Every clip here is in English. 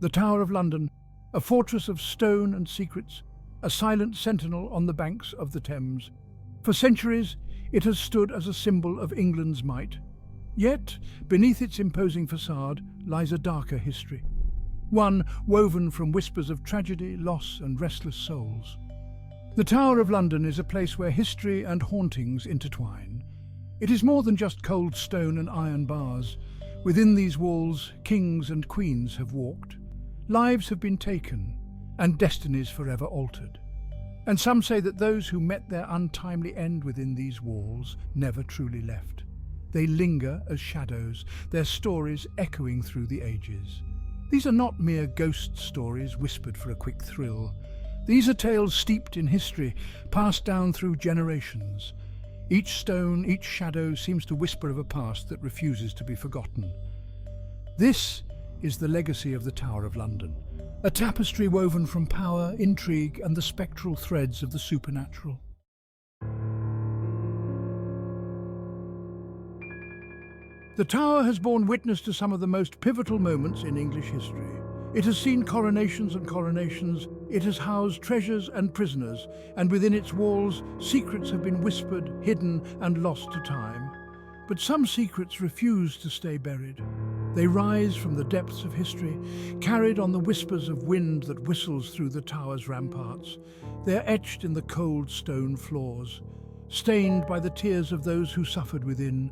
The Tower of London, a fortress of stone and secrets, a silent sentinel on the banks of the Thames. For centuries, it has stood as a symbol of England's might. Yet, beneath its imposing facade lies a darker history. One woven from whispers of tragedy, loss, and restless souls. The Tower of London is a place where history and hauntings intertwine. It is more than just cold stone and iron bars. Within these walls, kings and queens have walked. Lives have been taken, and destinies forever altered. And some say that those who met their untimely end within these walls never truly left. They linger as shadows, their stories echoing through the ages. These are not mere ghost stories whispered for a quick thrill. These are tales steeped in history, passed down through generations. Each stone, each shadow seems to whisper of a past that refuses to be forgotten. This is the legacy of the Tower of London, a tapestry woven from power, intrigue, and the spectral threads of the supernatural. The Tower has borne witness to some of the most pivotal moments in English history. It has seen coronations and coronations, it has housed treasures and prisoners, and within its walls, secrets have been whispered, hidden, and lost to time. But some secrets refuse to stay buried. They rise from the depths of history, carried on the whispers of wind that whistles through the tower's ramparts. They're etched in the cold stone floors, stained by the tears of those who suffered within.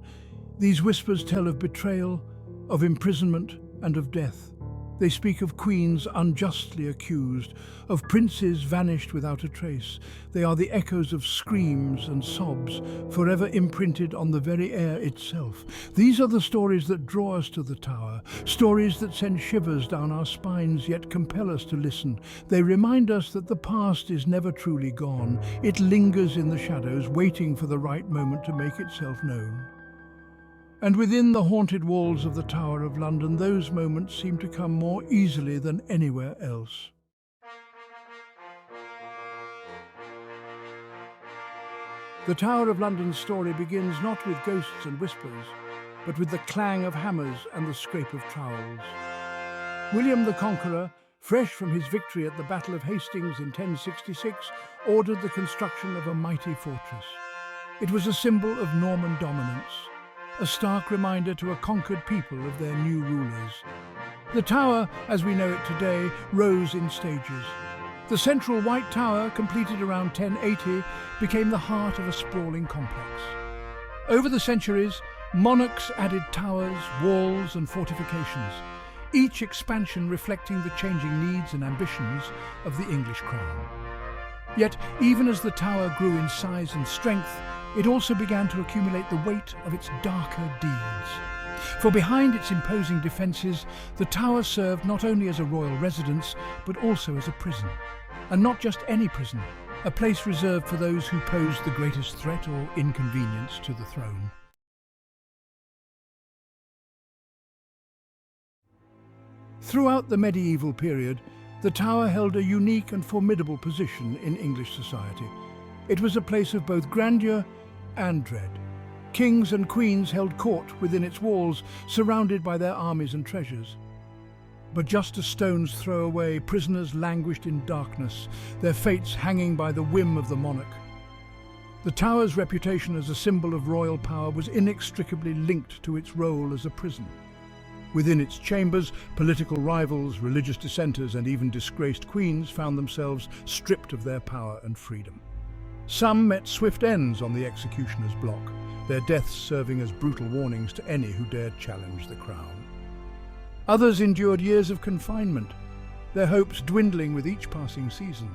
These whispers tell of betrayal, of imprisonment, and of death. They speak of queens unjustly accused, of princes vanished without a trace. They are the echoes of screams and sobs, forever imprinted on the very air itself. These are the stories that draw us to the tower, stories that send shivers down our spines yet compel us to listen. They remind us that the past is never truly gone. It lingers in the shadows, waiting for the right moment to make itself known. And within the haunted walls of the Tower of London, those moments seem to come more easily than anywhere else. The Tower of London's story begins not with ghosts and whispers, but with the clang of hammers and the scrape of trowels. William the Conqueror, fresh from his victory at the Battle of Hastings in 1066, ordered the construction of a mighty fortress. It was a symbol of Norman dominance, a stark reminder to a conquered people of their new rulers. The tower, as we know it today, rose in stages. The central White Tower, completed around 1080, became the heart of a sprawling complex. Over the centuries, monarchs added towers, walls, and fortifications, each expansion reflecting the changing needs and ambitions of the English crown. Yet, even as the tower grew in size and strength, it also began to accumulate the weight of its darker deeds. For behind its imposing defences, the tower served not only as a royal residence, but also as a prison. And not just any prison, a place reserved for those who posed the greatest threat or inconvenience to the throne. Throughout the medieval period, the tower held a unique and formidable position in English society. It was a place of both grandeur and dread. Kings and queens held court within its walls, surrounded by their armies and treasures. But just a stone's throw away, prisoners languished in darkness, their fates hanging by the whim of the monarch. The tower's reputation as a symbol of royal power was inextricably linked to its role as a prison. Within its chambers, political rivals, religious dissenters, and even disgraced queens found themselves stripped of their power and freedom. Some met swift ends on the executioner's block, their deaths serving as brutal warnings to any who dared challenge the crown. Others endured years of confinement, their hopes dwindling with each passing season.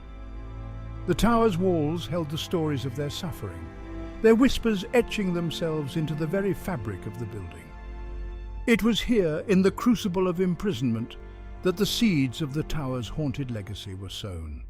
The tower's walls held the stories of their suffering, their whispers etching themselves into the very fabric of the building. It was here, in the crucible of imprisonment, that the seeds of the tower's haunted legacy were sown.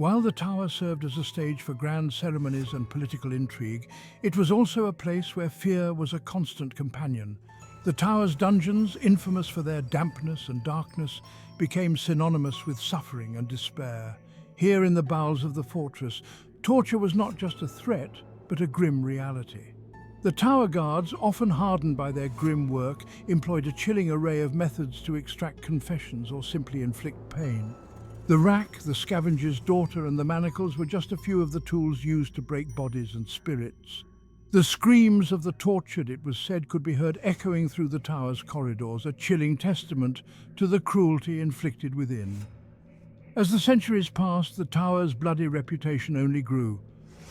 While the tower served as a stage for grand ceremonies and political intrigue, it was also a place where fear was a constant companion. The tower's dungeons, infamous for their dampness and darkness, became synonymous with suffering and despair. Here in the bowels of the fortress, torture was not just a threat, but a grim reality. The tower guards, often hardened by their grim work, employed a chilling array of methods to extract confessions or simply inflict pain. The rack, the scavenger's daughter, and the manacles were just a few of the tools used to break bodies and spirits. The screams of the tortured, it was said, could be heard echoing through the tower's corridors, a chilling testament to the cruelty inflicted within. As the centuries passed, the tower's bloody reputation only grew.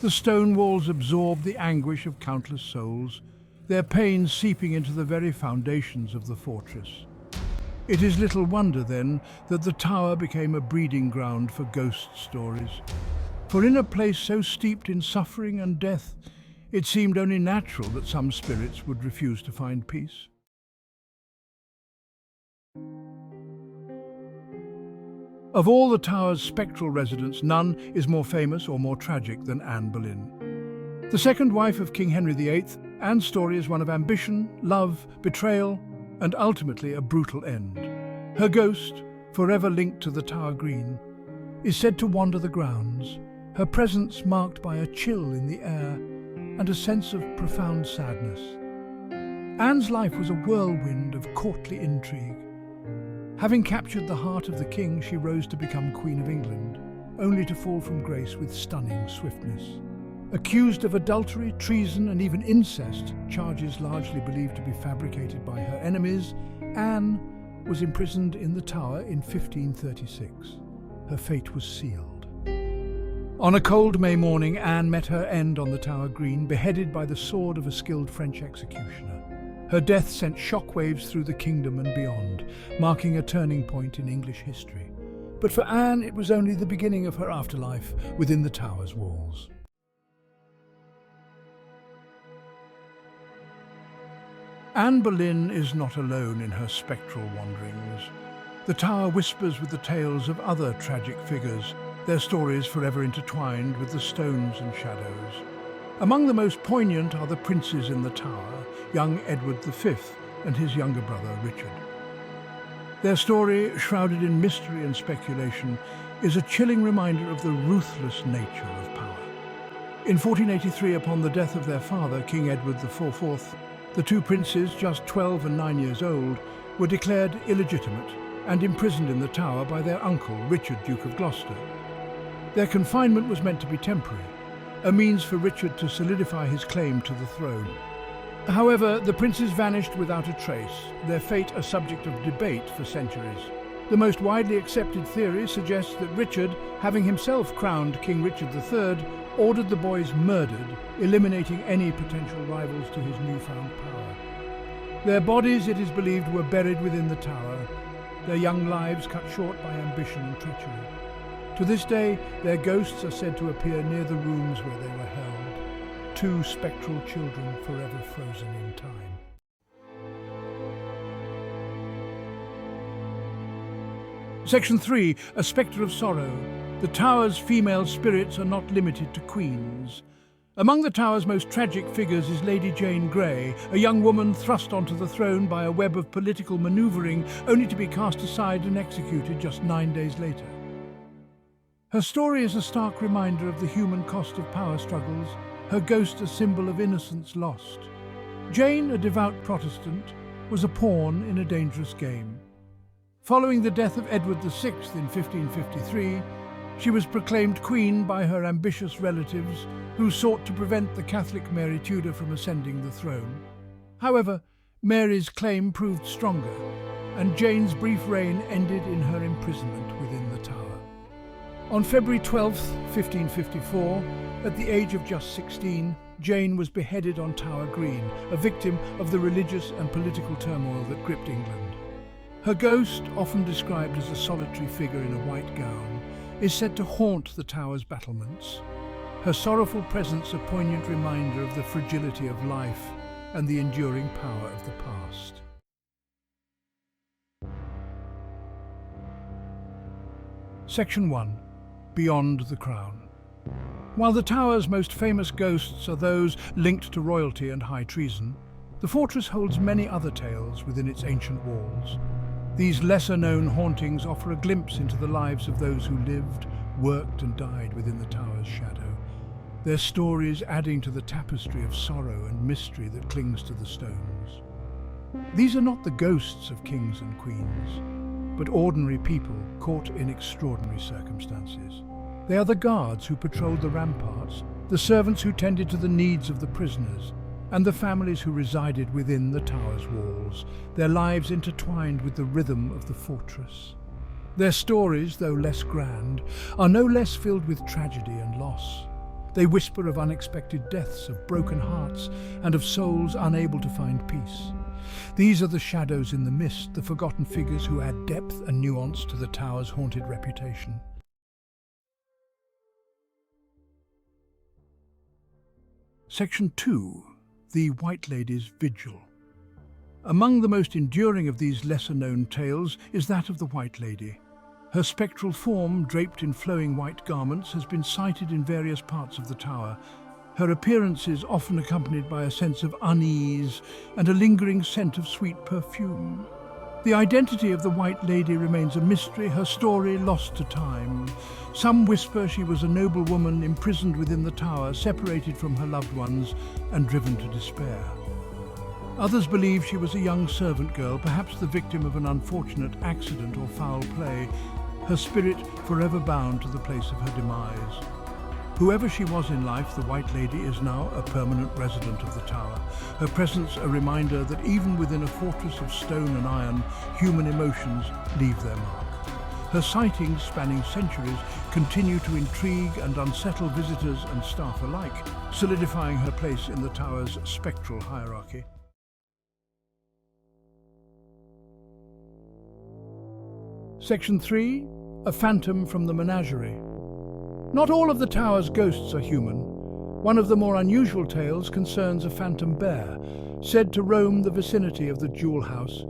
The stone walls absorbed the anguish of countless souls, their pain seeping into the very foundations of the fortress. It is little wonder, then, that the tower became a breeding ground for ghost stories. For in a place so steeped in suffering and death, it seemed only natural that some spirits would refuse to find peace. Of all the tower's spectral residents, none is more famous or more tragic than Anne Boleyn. The second wife of King Henry VIII, Anne's story is one of ambition, love, betrayal, and ultimately a brutal end. Her ghost, forever linked to the Tower Green, is said to wander the grounds, her presence marked by a chill in the air and a sense of profound sadness. Anne's life was a whirlwind of courtly intrigue. Having captured the heart of the king, she rose to become Queen of England, only to fall from grace with stunning swiftness. Accused of adultery, treason, and even incest, charges largely believed to be fabricated by her enemies, Anne was imprisoned in the Tower in 1536. Her fate was sealed. On a cold May morning, Anne met her end on the Tower Green, beheaded by the sword of a skilled French executioner. Her death sent shockwaves through the kingdom and beyond, marking a turning point in English history. But for Anne, it was only the beginning of her afterlife within the Tower's walls. Anne Boleyn is not alone in her spectral wanderings. The Tower whispers with the tales of other tragic figures, their stories forever intertwined with the stones and shadows. Among the most poignant are the princes in the Tower, young Edward V and his younger brother Richard. Their story, shrouded in mystery and speculation, is a chilling reminder of the ruthless nature of power. In 1483, upon the death of their father, King Edward IV, the two princes, just 12 and 9 years old, were declared illegitimate and imprisoned in the Tower by their uncle, Richard, Duke of Gloucester. Their confinement was meant to be temporary, a means for Richard to solidify his claim to the throne. However, the princes vanished without a trace, their fate a subject of debate for centuries. The most widely accepted theory suggests that Richard, having himself crowned King Richard III, ordered the boys murdered, eliminating any potential rivals to his newfound power. Their bodies, it is believed, were buried within the Tower, their young lives cut short by ambition and treachery. To this day, their ghosts are said to appear near the rooms where they were held, two spectral children forever frozen in time. Section 3. A Spectre of Sorrow. The Tower's female spirits are not limited to queens. Among the Tower's most tragic figures is Lady Jane Grey, a young woman thrust onto the throne by a web of political manoeuvring, only to be cast aside and executed just 9 days later. Her story is a stark reminder of the human cost of power struggles, her ghost a symbol of innocence lost. Jane, a devout Protestant, was a pawn in a dangerous game. Following the death of Edward VI in 1553, she was proclaimed queen by her ambitious relatives who sought to prevent the Catholic Mary Tudor from ascending the throne. However, Mary's claim proved stronger, and Jane's brief reign ended in her imprisonment within the Tower. On February 12, 1554, at the age of just 16, Jane was beheaded on Tower Green, a victim of the religious and political turmoil that gripped England. Her ghost, often described as a solitary figure in a white gown, is said to haunt the Tower's battlements. Her sorrowful presence a poignant reminder of the fragility of life and the enduring power of the past. Section 1. Beyond the Crown. While the Tower's most famous ghosts are those linked to royalty and high treason, the fortress holds many other tales within its ancient walls. These lesser-known hauntings offer a glimpse into the lives of those who lived, worked and died within the Tower's shadow. their stories adding to the tapestry of sorrow and mystery that clings to the stones. These are not the ghosts of kings and queens, but ordinary people caught in extraordinary circumstances. They are the guards who patrolled the ramparts, the servants who tended to the needs of the prisoners, and the families who resided within the tower's walls, their lives intertwined with the rhythm of the fortress. Their stories, though less grand, are no less filled with tragedy and loss. They whisper of unexpected deaths, of broken hearts, and of souls unable to find peace. These are the shadows in the mist, the forgotten figures who add depth and nuance to the tower's haunted reputation. Section 2. The White Lady's Vigil. Among the most enduring of these lesser-known tales is that of the White Lady. Her spectral form, draped in flowing white garments, has been sighted in various parts of the tower. Her appearance is often accompanied by a sense of unease and a lingering scent of sweet perfume. The identity of the White Lady remains a mystery, her story lost to time. Some whisper she was a noble woman imprisoned within the tower, separated from her loved ones and driven to despair. Others believe she was a young servant girl, perhaps the victim of an unfortunate accident or foul play, her spirit forever bound to the place of her demise. Whoever she was in life, the White Lady is now a permanent resident of the tower, her presence a reminder that even within a fortress of stone and iron, human emotions leave their mark. Her sightings, spanning centuries, continue to intrigue and unsettle visitors and staff alike, solidifying her place in the tower's spectral hierarchy. Section 3. A Phantom from the Menagerie. Not all of the tower's ghosts are human. One of the more unusual tales concerns a phantom bear, said to roam the vicinity of the Jewel House.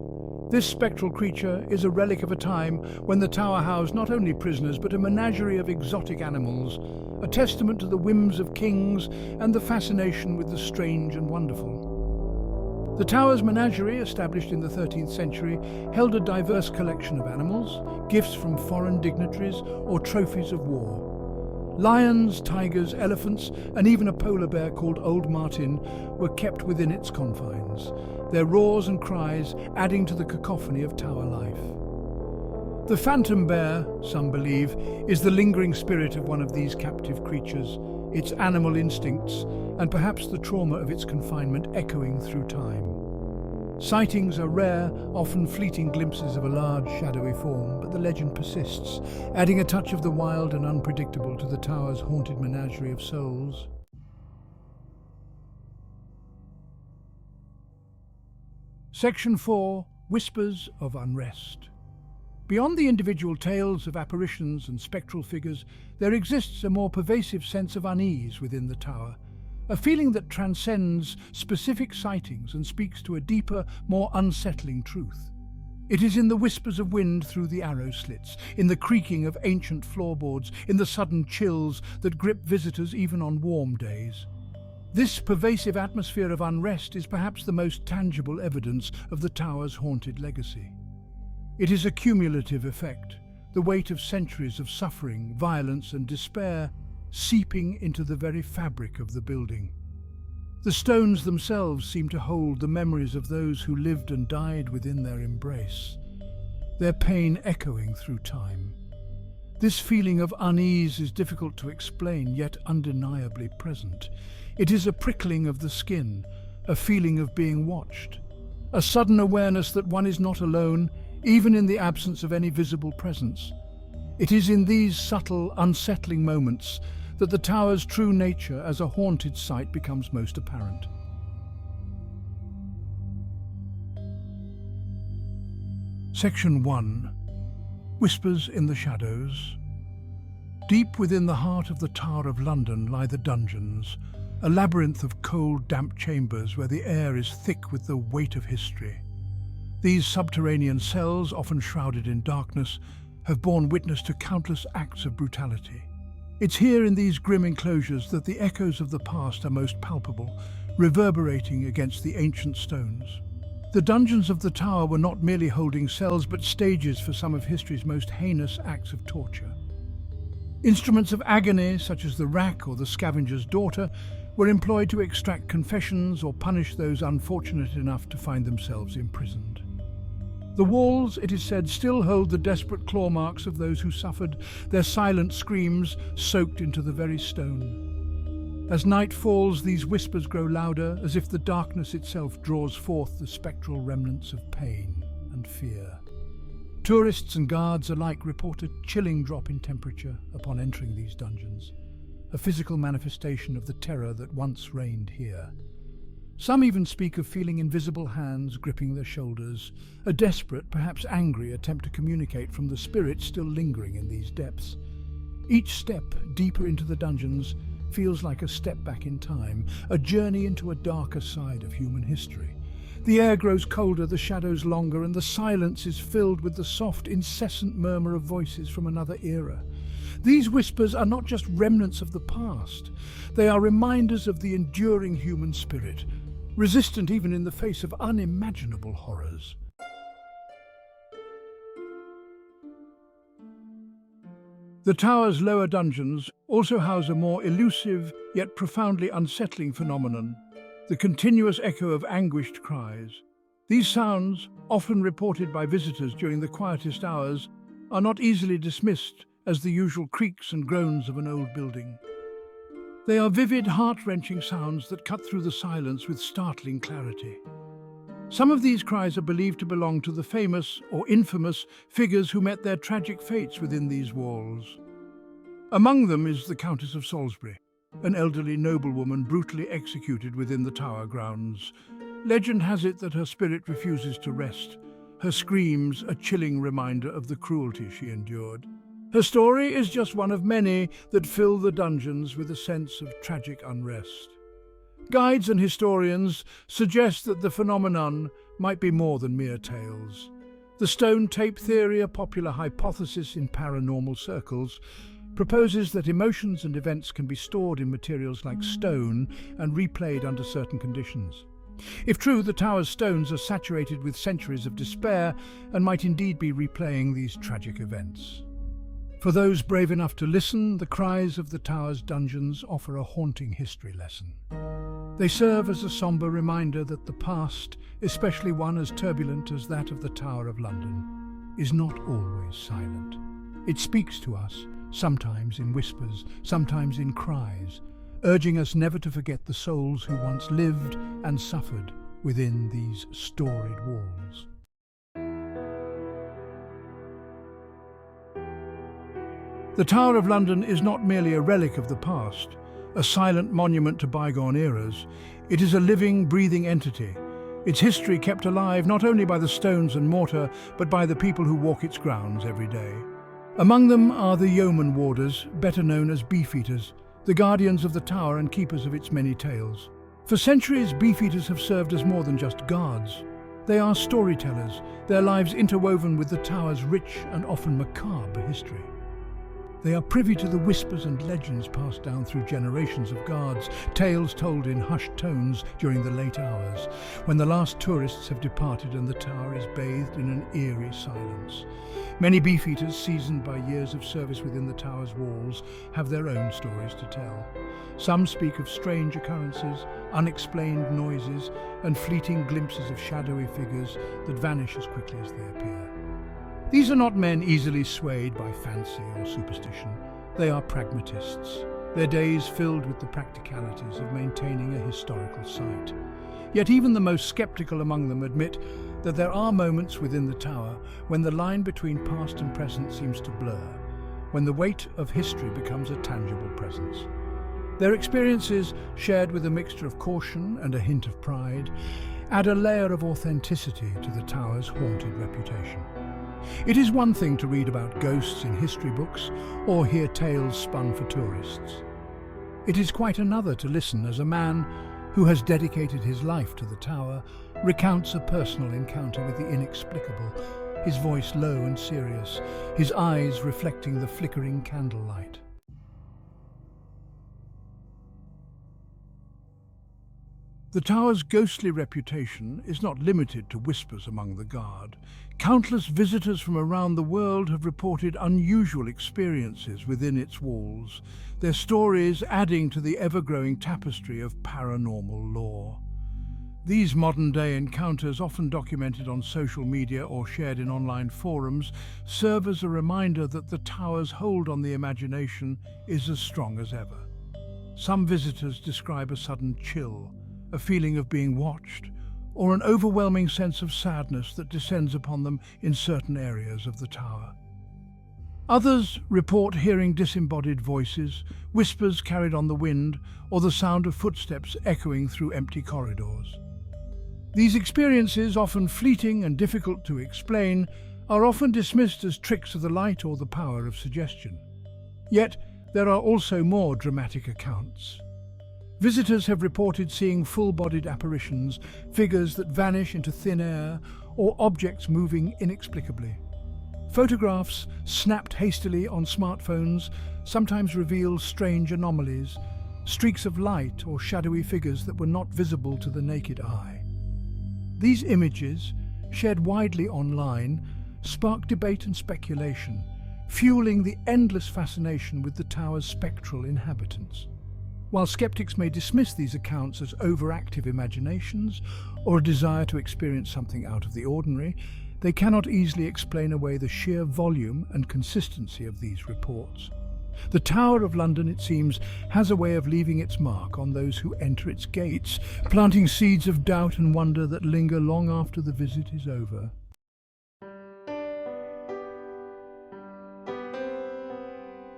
This spectral creature is a relic of a time when the tower housed not only prisoners but a menagerie of exotic animals, a testament to the whims of kings and the fascination with the strange and wonderful. The tower's menagerie, established in the 13th century, held a diverse collection of animals, gifts from foreign dignitaries or trophies of war. Lions, tigers, elephants, and even a polar bear called Old Martin were kept within its confines, their roars and cries adding to the cacophony of tower life. The phantom bear, some believe, is the lingering spirit of one of these captive creatures, its animal instincts, and perhaps the trauma of its confinement echoing through time. Sightings are rare, often fleeting glimpses of a large, shadowy form, but the legend persists, adding a touch of the wild and unpredictable to the tower's haunted menagerie of souls. Section 4. Whispers of Unrest. Beyond the individual tales of apparitions and spectral figures, there exists a more pervasive sense of unease within the tower. A feeling that transcends specific sightings and speaks to a deeper, more unsettling truth. It is in the whispers of wind through the arrow slits, in the creaking of ancient floorboards, in the sudden chills that grip visitors even on warm days. This pervasive atmosphere of unrest is perhaps the most tangible evidence of the tower's haunted legacy. It is a cumulative effect, the weight of centuries of suffering, violence, and despair seeping into the very fabric of the building. The stones themselves seem to hold the memories of those who lived and died within their embrace, their pain echoing through time. This feeling of unease is difficult to explain, yet undeniably present. It is a prickling of the skin, a feeling of being watched, a sudden awareness that one is not alone, even in the absence of any visible presence. It is in these subtle, unsettling moments that the tower's true nature as a haunted site becomes most apparent. Section 1. Whispers in the Shadows. Deep within the heart of the Tower of London lie the dungeons, a labyrinth of cold, damp chambers where the air is thick with the weight of history. These subterranean cells, often shrouded in darkness, have borne witness to countless acts of brutality. It's here in these grim enclosures that the echoes of the past are most palpable, reverberating against the ancient stones. The dungeons of the tower were not merely holding cells, but stages for some of history's most heinous acts of torture. Instruments of agony, such as the rack or the scavenger's daughter, were employed to extract confessions or punish those unfortunate enough to find themselves imprisoned. The walls, it is said, still hold the desperate claw marks of those who suffered, their silent screams soaked into the very stone. As night falls, these whispers grow louder, as if the darkness itself draws forth the spectral remnants of pain and fear. Tourists and guards alike report a chilling drop in temperature upon entering these dungeons, a physical manifestation of the terror that once reigned here. Some even speak of feeling invisible hands gripping their shoulders, a desperate, perhaps angry attempt to communicate from the spirit still lingering in these depths. Each step deeper into the dungeons feels like a step back in time, a journey into a darker side of human history. The air grows colder, the shadows longer, and the silence is filled with the soft, incessant murmur of voices from another era. These whispers are not just remnants of the past. They are reminders of the enduring human spirit, resistant even in the face of unimaginable horrors. The tower's lower dungeons also house a more elusive yet profoundly unsettling phenomenon: the continuous echo of anguished cries. These sounds, often reported by visitors during the quietest hours, are not easily dismissed as the usual creaks and groans of an old building. They are vivid, heart-wrenching sounds that cut through the silence with startling clarity. Some of these cries are believed to belong to the famous or infamous figures who met their tragic fates within these walls. Among them is the Countess of Salisbury, an elderly noblewoman brutally executed within the tower grounds. Legend has it that her spirit refuses to rest, her screams a chilling reminder of the cruelty she endured. Her story is just one of many that fill the dungeons with a sense of tragic unrest. Guides and historians suggest that the phenomenon might be more than mere tales. The stone tape theory, a popular hypothesis in paranormal circles, proposes that emotions and events can be stored in materials like stone and replayed under certain conditions. If true, the tower's stones are saturated with centuries of despair and might indeed be replaying these tragic events. For those brave enough to listen, the cries of the tower's dungeons offer a haunting history lesson. They serve as a somber reminder that the past, especially one as turbulent as that of the Tower of London, is not always silent. It speaks to us, sometimes in whispers, sometimes in cries, urging us never to forget the souls who once lived and suffered within these storied walls. The Tower of London is not merely a relic of the past, a silent monument to bygone eras. It is a living, breathing entity, its history kept alive not only by the stones and mortar, but by the people who walk its grounds every day. Among them are the yeoman warders, better known as beefeaters, the guardians of the tower and keepers of its many tales. For centuries, beefeaters have served as more than just guards. They are storytellers, their lives interwoven with the tower's rich and often macabre history. They are privy to the whispers and legends passed down through generations of guards, tales told in hushed tones during the late hours, when the last tourists have departed and the tower is bathed in an eerie silence. Many beefeaters, seasoned by years of service within the tower's walls, have their own stories to tell. Some speak of strange occurrences, unexplained noises, and fleeting glimpses of shadowy figures that vanish as quickly as they appear. These are not men easily swayed by fancy or superstition. They are pragmatists, their days filled with the practicalities of maintaining a historical site. Yet even the most skeptical among them admit that there are moments within the tower when the line between past and present seems to blur, when the weight of history becomes a tangible presence. Their experiences, shared with a mixture of caution and a hint of pride, add a layer of authenticity to the tower's haunted reputation. It is one thing to read about ghosts in history books or hear tales spun for tourists. It is quite another to listen as a man who has dedicated his life to the tower recounts a personal encounter with the inexplicable, his voice low and serious, his eyes reflecting the flickering candlelight. The tower's ghostly reputation is not limited to whispers among the guard. Countless visitors from around the world have reported unusual experiences within its walls, their stories adding to the ever-growing tapestry of paranormal lore. These modern-day encounters, often documented on social media or shared in online forums, serve as a reminder that the tower's hold on the imagination is as strong as ever. Some visitors describe a sudden chill, a feeling of being watched, or an overwhelming sense of sadness that descends upon them in certain areas of the tower. Others report hearing disembodied voices, whispers carried on the wind, or the sound of footsteps echoing through empty corridors. These experiences, often fleeting and difficult to explain, are often dismissed as tricks of the light or the power of suggestion. Yet, there are also more dramatic accounts. Visitors have reported seeing full-bodied apparitions, figures that vanish into thin air, or objects moving inexplicably. Photographs, snapped hastily on smartphones, sometimes reveal strange anomalies, streaks of light or shadowy figures that were not visible to the naked eye. These images, shared widely online, spark debate and speculation, fueling the endless fascination with the tower's spectral inhabitants. While skeptics may dismiss these accounts as overactive imaginations or a desire to experience something out of the ordinary, they cannot easily explain away the sheer volume and consistency of these reports. The Tower of London, it seems, has a way of leaving its mark on those who enter its gates, planting seeds of doubt and wonder that linger long after the visit is over.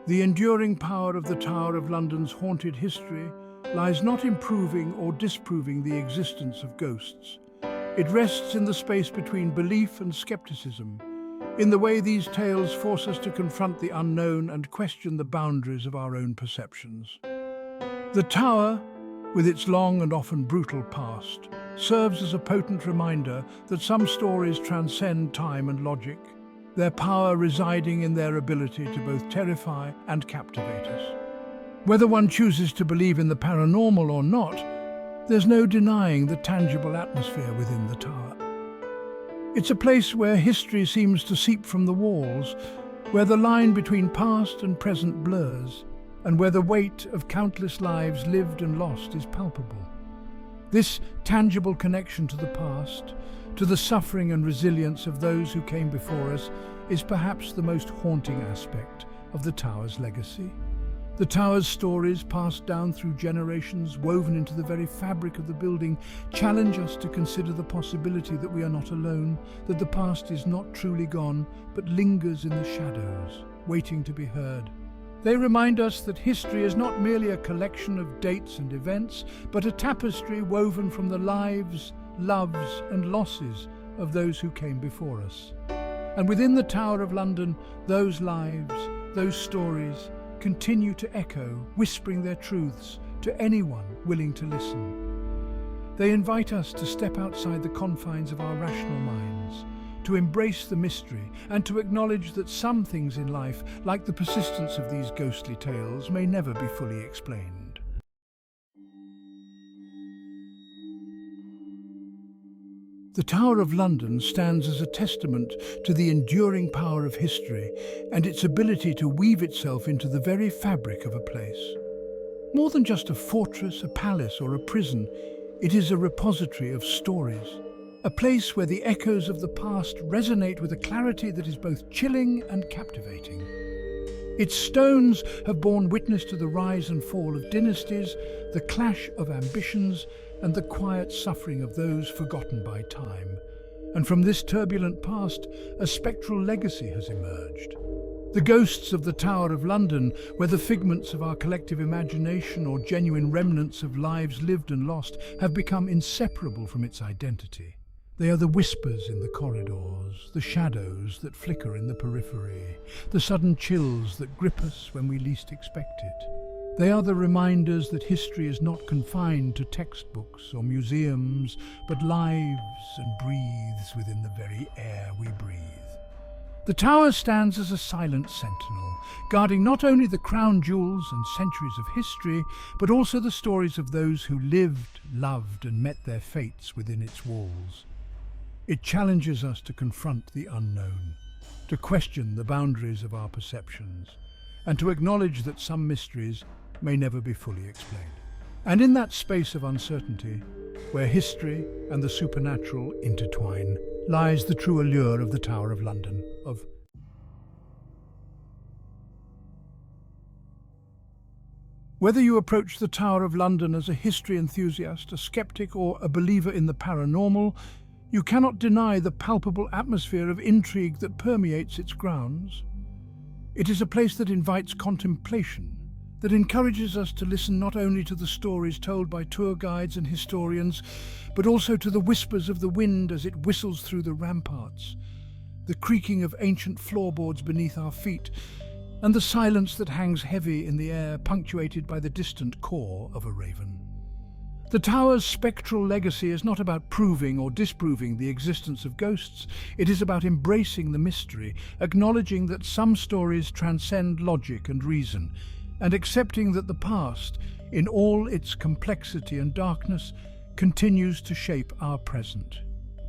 The enduring power of the Tower of London's haunted history lies not in proving or disproving the existence of ghosts. It rests in the space between belief and skepticism, in the way these tales force us to confront the unknown and question the boundaries of our own perceptions. The Tower, with its long and often brutal past, serves as a potent reminder that some stories transcend time and logic, their power residing in their ability to both terrify and captivate us. Whether one chooses to believe in the paranormal or not, there's no denying the tangible atmosphere within the tower. It's a place where history seems to seep from the walls, where the line between past and present blurs, and where the weight of countless lives lived and lost is palpable. This tangible connection to the past, to the suffering and resilience of those who came before us, is perhaps the most haunting aspect of the tower's legacy. The tower's stories, passed down through generations, woven into the very fabric of the building, challenge us to consider the possibility that we are not alone, that the past is not truly gone, but lingers in the shadows, waiting to be heard. They remind us that history is not merely a collection of dates and events, but a tapestry woven from the lives, loves and losses of those who came before us. And within the Tower of London, those lives, those stories, continue to echo, whispering their truths to anyone willing to listen. They invite us to step outside the confines of our rational minds, to embrace the mystery, and to acknowledge that some things in life, like the persistence of these ghostly tales, may never be fully explained. The Tower of London stands as a testament to the enduring power of history and its ability to weave itself into the very fabric of a place. More than just a fortress, a palace, or a prison, it is a repository of stories. A place where the echoes of the past resonate with a clarity that is both chilling and captivating. Its stones have borne witness to the rise and fall of dynasties, the clash of ambitions, and the quiet suffering of those forgotten by time. And from this turbulent past, a spectral legacy has emerged. The ghosts of the Tower of London, whether figments of our collective imagination or genuine remnants of lives lived and lost, have become inseparable from its identity. They are the whispers in the corridors, the shadows that flicker in the periphery, the sudden chills that grip us when we least expect it. They are the reminders that history is not confined to textbooks or museums, but lives and breathes within the very air we breathe. The tower stands as a silent sentinel, guarding not only the crown jewels and centuries of history, but also the stories of those who lived, loved, and met their fates within its walls. It challenges us to confront the unknown, to question the boundaries of our perceptions, and to acknowledge that some mysteries may never be fully explained. And in that space of uncertainty, where history and the supernatural intertwine, lies the true allure of the Tower of London. Whether you approach the Tower of London as a history enthusiast, a skeptic, or a believer in the paranormal, you cannot deny the palpable atmosphere of intrigue that permeates its grounds. It is a place that invites contemplation, that encourages us to listen not only to the stories told by tour guides and historians, but also to the whispers of the wind as it whistles through the ramparts, the creaking of ancient floorboards beneath our feet, and the silence that hangs heavy in the air, punctuated by the distant caw of a raven. The tower's spectral legacy is not about proving or disproving the existence of ghosts. It is about embracing the mystery, acknowledging that some stories transcend logic and reason, and accepting that the past, in all its complexity and darkness, continues to shape our present.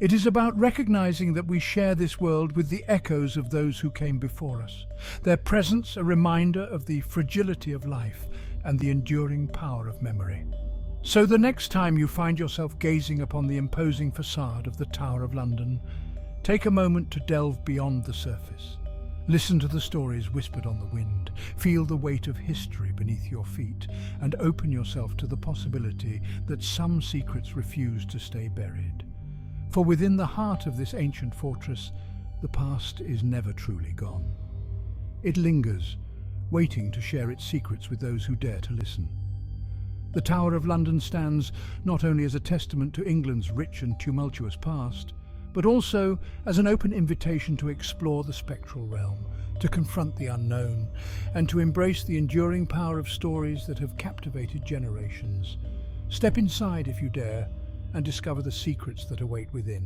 It is about recognizing that we share this world with the echoes of those who came before us, their presence a reminder of the fragility of life and the enduring power of memory. So the next time you find yourself gazing upon the imposing facade of the Tower of London, take a moment to delve beyond the surface. Listen to the stories whispered on the wind, feel the weight of history beneath your feet, and open yourself to the possibility that some secrets refuse to stay buried. For within the heart of this ancient fortress, the past is never truly gone. It lingers, waiting to share its secrets with those who dare to listen. The Tower of London stands not only as a testament to England's rich and tumultuous past, but also as an open invitation to explore the spectral realm, to confront the unknown, and to embrace the enduring power of stories that have captivated generations. Step inside if you dare, and discover the secrets that await within.